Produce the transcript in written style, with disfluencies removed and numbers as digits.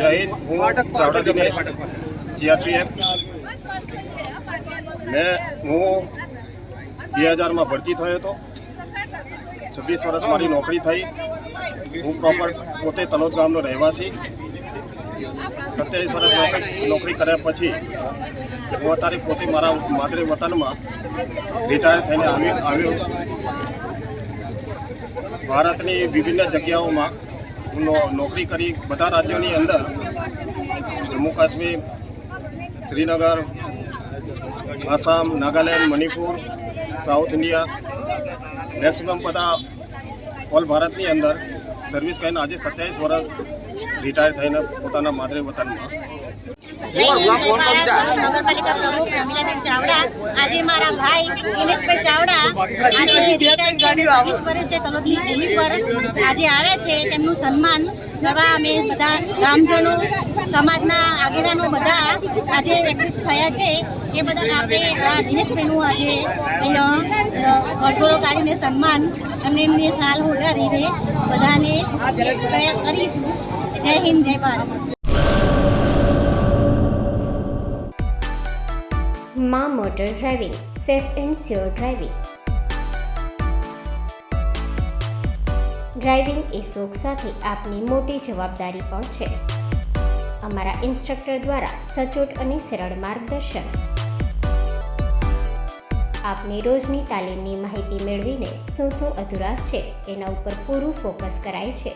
જય હિન્દ. હું ચાવડા દિનેશ, CRPF. હું 2000માં ભરતી થયો હતો. 26 વર્ષ મારી નોકરી થઈ. હું પ્રોપર પોતે તલોદ ગામનો રહેવાસી. 27 વર્ષ નોકરી કર્યા પછી હું અત્યારે પોતે મારા માતૃ વતનમાં રિટાયર થઈને આવ્યો. ભારતની વિભિન્ન જગ્યાઓમાં હું નોકરી કરી. બધા રાજ્યોની અંદર Jammu Kashmir, Srinagar, Assam, Nagaland, Manipur, south India, maximum બધા ઓલ ભારતની અંદર સર્વિસ કરીને આજે 27 વર્ષ રિટાયર થઈને પોતાના માતૃ વતનમાં. નગરપાલિકા પ્રમુખ રમીલાબેન ચાવડા. આજે મારા ભાઈ દિનેશભાઈ ચાવડા આજે 20 વર્ષથી તલોદની ભૂમિ પર આજે આવ્યા છે. તેમનું સન્માન કરવા અમે બધા ગામજનો, સમાજના આગેવાનો બધા આજે એકત્રિત થયા છે. એ બધા આપણે દિનેશભાઈનું આજે વડગોળો કાઢીને સન્માન અને એમને સાલ ઉડાડીને બધાને કરીશું. જય હિન્દ, જય ભારત. માં motor driving, safe and sure driving. Driving એ શોખ સાથે આપની મોટી જવાબદારી પણ છે. અમારા ઇન્સ્ટ્રક્ટર દ્વારા સચોટ અને સરળ માર્ગદર્શન. આપની રોજની તાલીમની માહિતી મેળવીને શું અધુરાશ છે એના ઉપર પૂરું ફોકસ કરાય છે.